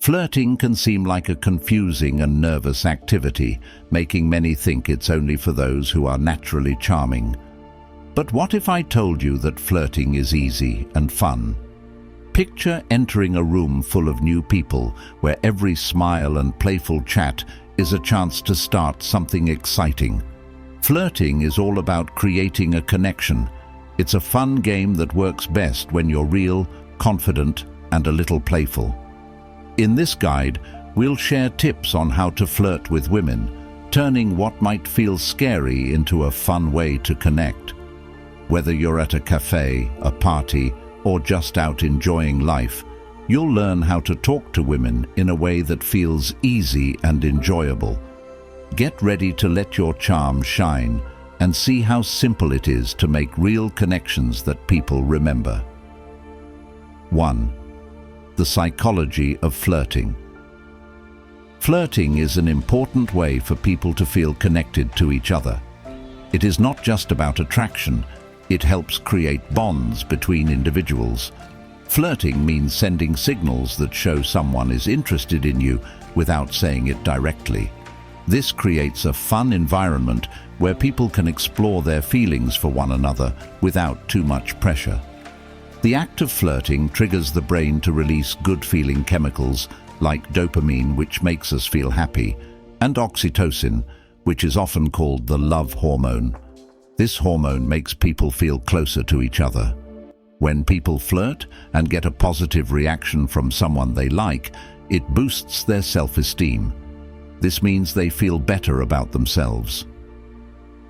Flirting can seem like a confusing and nervous activity, making many think it's only for those who are naturally charming. But what if I told you that flirting is easy and fun? Picture entering a room full of new people, where every smile and playful chat is a chance to start something exciting. Flirting is all about creating a connection. It's a fun game that works best when you're real, confident, and a little playful. In this guide, we'll share tips on how to flirt with women, turning what might feel scary into a fun way to connect. Whether you're at a cafe, a party, or just out enjoying life, you'll learn how to talk to women in a way that feels easy and enjoyable. Get ready to let your charm shine and see how simple it is to make real connections that people remember. 1. The psychology of flirting. Flirting is an important way for people to feel connected to each other. It is not just about attraction, it helps create bonds between individuals. Flirting means sending signals that show someone is interested in you without saying it directly. This creates a fun environment where people can explore their feelings for one another without too much pressure. The act of flirting triggers the brain to release good-feeling chemicals like dopamine, which makes us feel happy, and oxytocin, which is often called the love hormone. This hormone makes people feel closer to each other. When people flirt and get a positive reaction from someone they like, it boosts their self-esteem. This means they feel better about themselves.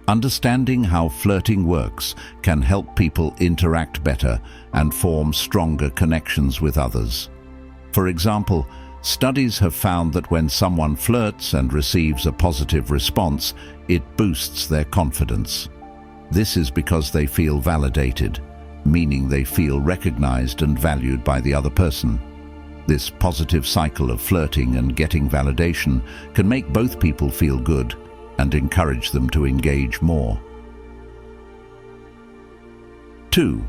Understanding how flirting works can help people interact better and form stronger connections with others. For example, studies have found that when someone flirts and receives a positive response, it boosts their confidence. This is because they feel validated, meaning they feel recognized and valued by the other person. This positive cycle of flirting and getting validation can make both people feel good and encourage them to engage more. 2.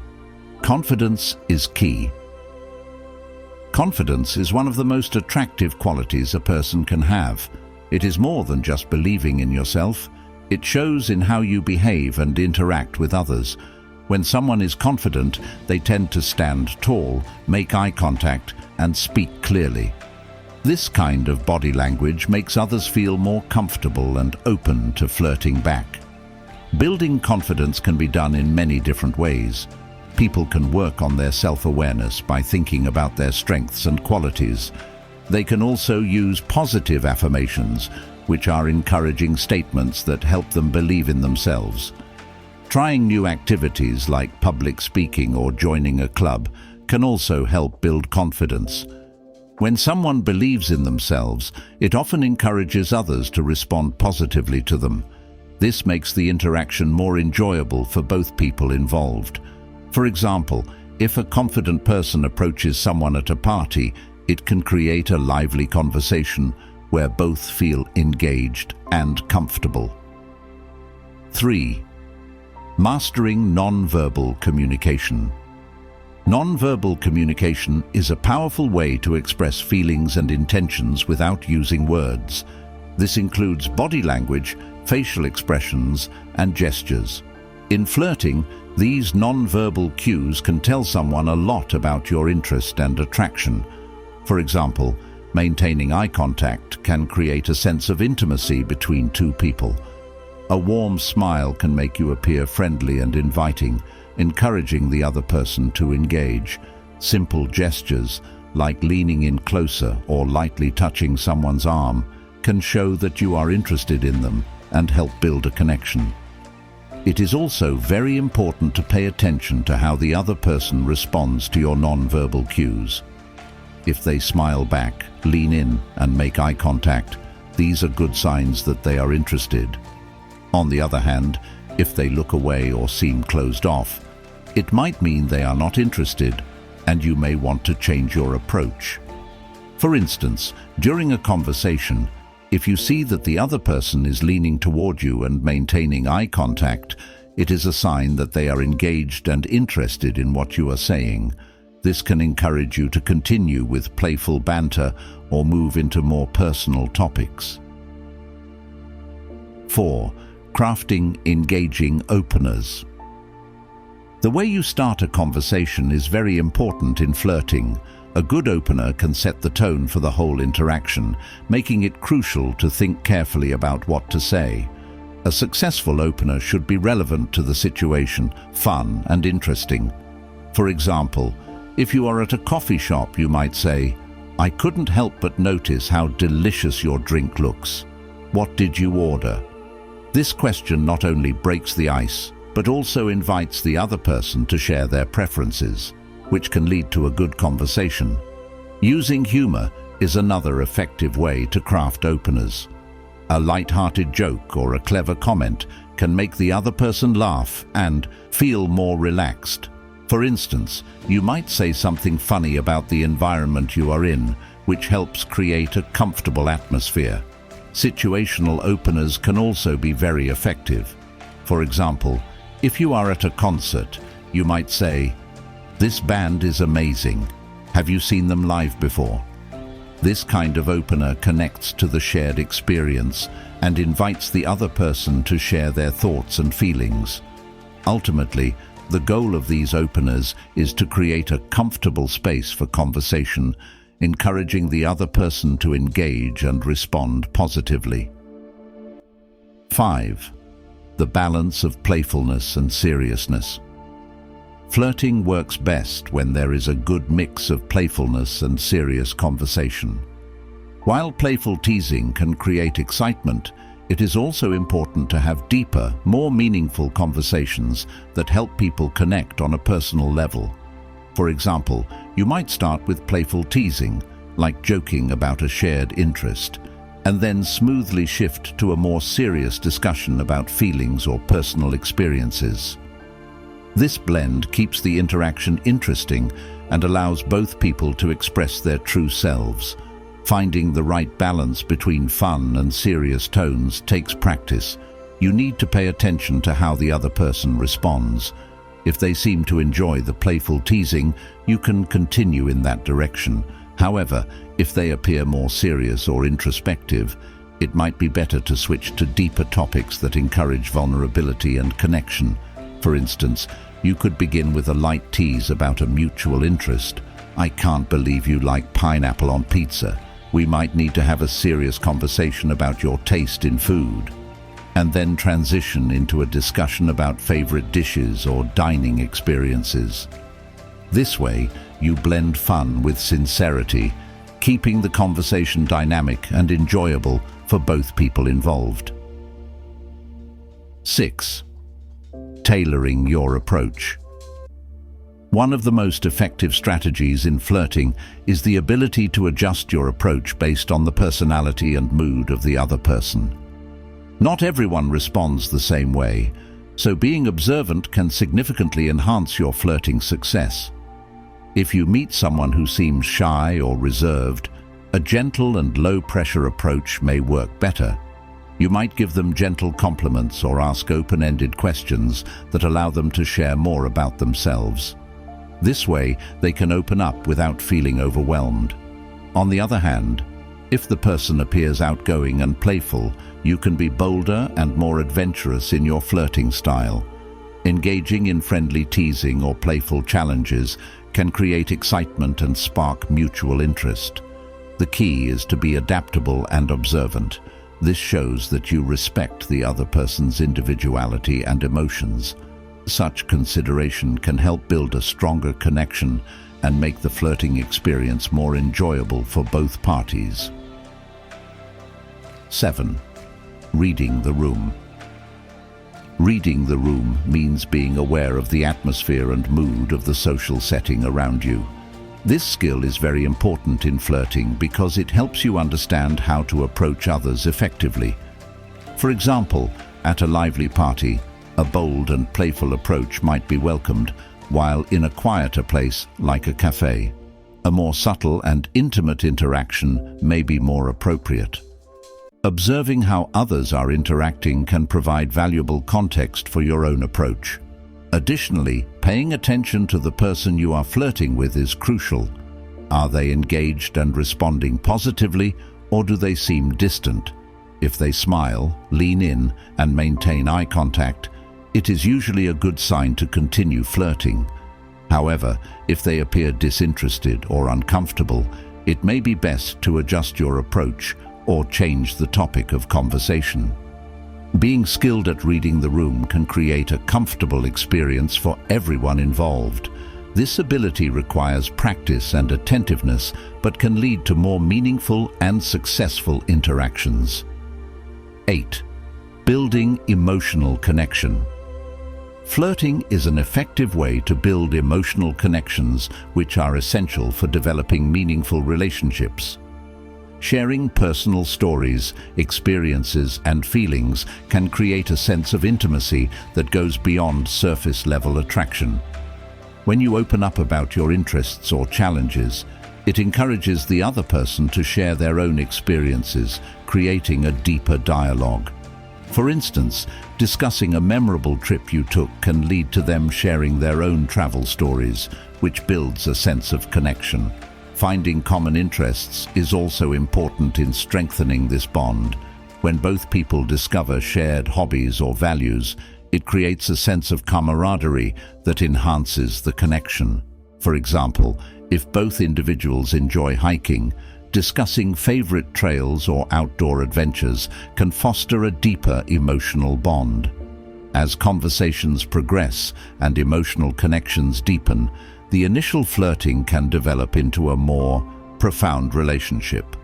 Confidence is key. Confidence is one of the most attractive qualities a person can have. It is more than just believing in yourself. It shows in how you behave and interact with others. When someone is confident, they tend to stand tall, make eye contact, and speak clearly. This kind of body language makes others feel more comfortable and open to flirting back. Building confidence can be done in many different ways. People can work on their self-awareness by thinking about their strengths and qualities. They can also use positive affirmations, which are encouraging statements that help them believe in themselves. Trying new activities like public speaking or joining a club can also help build confidence. When someone believes in themselves, it often encourages others to respond positively to them. This makes the interaction more enjoyable for both people involved. For example, if a confident person approaches someone at a party, it can create a lively conversation where both feel engaged and comfortable. 3. Mastering nonverbal communication. Nonverbal communication is a powerful way to express feelings and intentions without using words. This includes body language, facial expressions, and gestures. In flirting, these nonverbal cues can tell someone a lot about your interest and attraction. For example, maintaining eye contact can create a sense of intimacy between two people. A warm smile can make you appear friendly and inviting, encouraging the other person to engage. Simple gestures, like leaning in closer or lightly touching someone's arm, can show that you are interested in them and help build a connection. It is also very important to pay attention to how the other person responds to your nonverbal cues. If they smile back, lean in, and make eye contact, these are good signs that they are interested. On the other hand, if they look away or seem closed off, it might mean they are not interested, and you may want to change your approach. For instance, during a conversation, if you see that the other person is leaning toward you and maintaining eye contact, it is a sign that they are engaged and interested in what you are saying. This can encourage you to continue with playful banter or move into more personal topics. 4. Crafting engaging openers. The way you start a conversation is very important in flirting. A good opener can set the tone for the whole interaction, making it crucial to think carefully about what to say. A successful opener should be relevant to the situation, fun and interesting. For example, if you are at a coffee shop, you might say, "I couldn't help but notice how delicious your drink looks. What did you order?" This question not only breaks the ice, but also invites the other person to share their preferences, which can lead to a good conversation. Using humor is another effective way to craft openers. A light-hearted joke or a clever comment can make the other person laugh and feel more relaxed. For instance, you might say something funny about the environment you are in, which helps create a comfortable atmosphere. Situational openers can also be very effective. For example, if you are at a concert, you might say, "This band is amazing. Have you seen them live before?" This kind of opener connects to the shared experience and invites the other person to share their thoughts and feelings. Ultimately, the goal of these openers is to create a comfortable space for conversation, encouraging the other person to engage and respond positively. 5. The balance of playfulness and seriousness. Flirting works best when there is a good mix of playfulness and serious conversation. While playful teasing can create excitement, it is also important to have deeper, more meaningful conversations that help people connect on a personal level. For example, you might start with playful teasing, like joking about a shared interest, and then smoothly shift to a more serious discussion about feelings or personal experiences. This blend keeps the interaction interesting and allows both people to express their true selves. Finding the right balance between fun and serious tones takes practice. You need to pay attention to how the other person responds. If they seem to enjoy the playful teasing, you can continue in that direction. However, if they appear more serious or introspective, it might be better to switch to deeper topics that encourage vulnerability and connection. For instance, you could begin with a light tease about a mutual interest. "I can't believe you like pineapple on pizza. We might need to have a serious conversation about your taste in food." And then transition into a discussion about favorite dishes or dining experiences. This way, you blend fun with sincerity, keeping the conversation dynamic and enjoyable for both people involved. 6. Tailoring your approach. One of the most effective strategies in flirting is the ability to adjust your approach based on the personality and mood of the other person. Not everyone responds the same way, so being observant can significantly enhance your flirting success. If you meet someone who seems shy or reserved, a gentle and low-pressure approach may work better. You might give them gentle compliments or ask open-ended questions that allow them to share more about themselves. This way, they can open up without feeling overwhelmed. On the other hand, if the person appears outgoing and playful, you can be bolder and more adventurous in your flirting style. Engaging in friendly teasing or playful challenges can create excitement and spark mutual interest. The key is to be adaptable and observant. This shows that you respect the other person's individuality and emotions. Such consideration can help build a stronger connection and make the flirting experience more enjoyable for both parties. 7. Reading the room. Reading the room means being aware of the atmosphere and mood of the social setting around you. This skill is very important in flirting because it helps you understand how to approach others effectively. For example, at a lively party, a bold and playful approach might be welcomed, while in a quieter place, like a cafe, a more subtle and intimate interaction may be more appropriate. Observing how others are interacting can provide valuable context for your own approach. Additionally, paying attention to the person you are flirting with is crucial. Are they engaged and responding positively, or do they seem distant? If they smile, lean in, and maintain eye contact, it is usually a good sign to continue flirting. However, if they appear disinterested or uncomfortable, it may be best to adjust your approach or change the topic of conversation. Being skilled at reading the room can create a comfortable experience for everyone involved. This ability requires practice and attentiveness, but can lead to more meaningful and successful interactions. 8. Building emotional connection. Flirting is an effective way to build emotional connections which are essential for developing meaningful relationships. Sharing personal stories, experiences, and feelings can create a sense of intimacy that goes beyond surface-level attraction. When you open up about your interests or challenges, it encourages the other person to share their own experiences, creating a deeper dialogue. For instance, discussing a memorable trip you took can lead to them sharing their own travel stories, which builds a sense of connection. Finding common interests is also important in strengthening this bond. When both people discover shared hobbies or values, it creates a sense of camaraderie that enhances the connection. For example, if both individuals enjoy hiking, discussing favorite trails or outdoor adventures can foster a deeper emotional bond. As conversations progress and emotional connections deepen, the initial flirting can develop into a more profound relationship.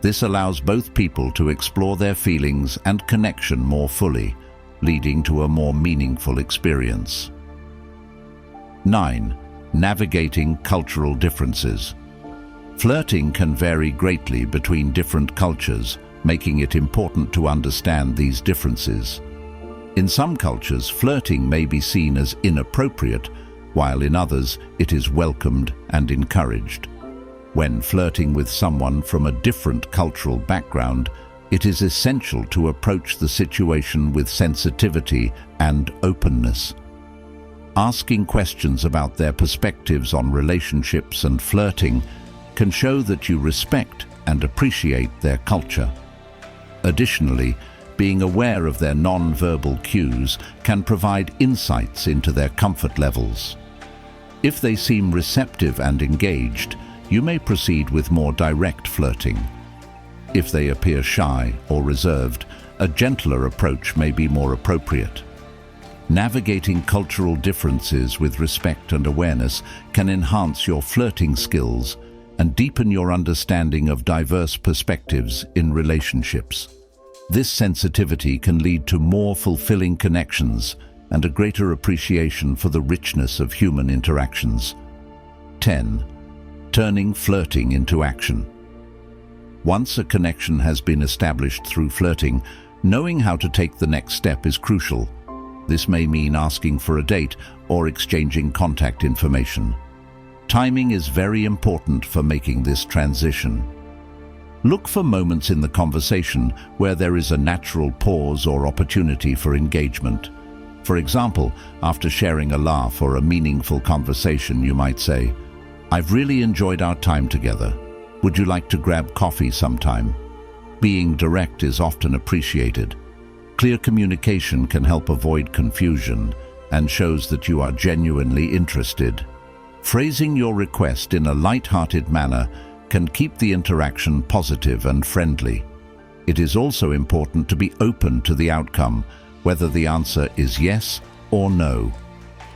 This allows both people to explore their feelings and connection more fully, leading to a more meaningful experience. 9. Navigating cultural differences. Flirting can vary greatly between different cultures, making it important to understand these differences. In some cultures, flirting may be seen as inappropriate, while in others it is welcomed and encouraged. When flirting with someone from a different cultural background, it is essential to approach the situation with sensitivity and openness. Asking questions about their perspectives on relationships and flirting can show that you respect and appreciate their culture. Additionally, being aware of their non-verbal cues can provide insights into their comfort levels. If they seem receptive and engaged, you may proceed with more direct flirting. If they appear shy or reserved, a gentler approach may be more appropriate. Navigating cultural differences with respect and awareness can enhance your flirting skills and deepen your understanding of diverse perspectives in relationships. This sensitivity can lead to more fulfilling connections and a greater appreciation for the richness of human interactions. 10. Turning flirting into action. Once a connection has been established through flirting, knowing how to take the next step is crucial. This may mean asking for a date or exchanging contact information. Timing is very important for making this transition. Look for moments in the conversation where there is a natural pause or opportunity for engagement. For example, after sharing a laugh or a meaningful conversation, you might say, "I've really enjoyed our time together. Would you like to grab coffee sometime?" Being direct is often appreciated. Clear communication can help avoid confusion and shows that you are genuinely interested. Phrasing your request in a light-hearted manner can keep the interaction positive and friendly. It is also important to be open to the outcome, whether the answer is yes or no.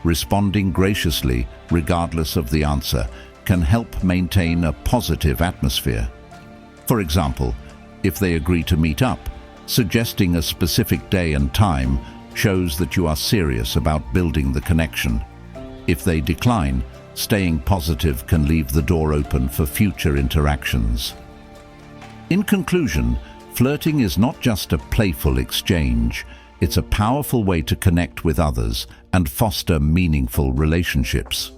Responding graciously, regardless of the answer, can help maintain a positive atmosphere. For example, if they agree to meet up, suggesting a specific day and time shows that you are serious about building the connection. If they decline, staying positive can leave the door open for future interactions. In conclusion, flirting is not just a playful exchange. It's a powerful way to connect with others and foster meaningful relationships.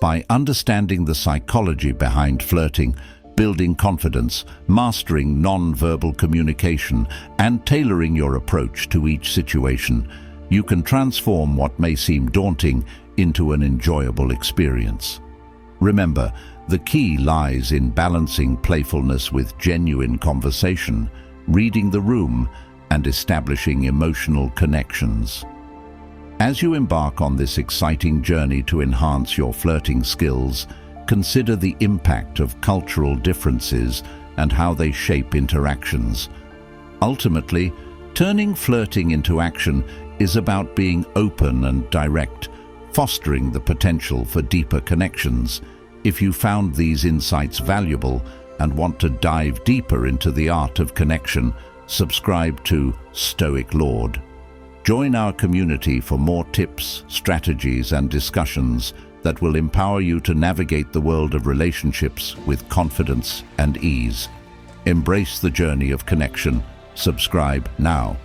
By understanding the psychology behind flirting, building confidence, mastering non-verbal communication, and tailoring your approach to each situation, you can transform what may seem daunting into an enjoyable experience. Remember, the key lies in balancing playfulness with genuine conversation, reading the room, and establishing emotional connections. As you embark on this exciting journey to enhance your flirting skills, consider the impact of cultural differences and how they shape interactions. Ultimately, turning flirting into action is about being open and direct, fostering the potential for deeper connections. If you found these insights valuable and want to dive deeper into the art of connection, subscribe to Stoic Lord. Join our community for more tips, strategies, and discussions that will empower you to navigate the world of relationships with confidence and ease. Embrace the journey of connection. Subscribe now.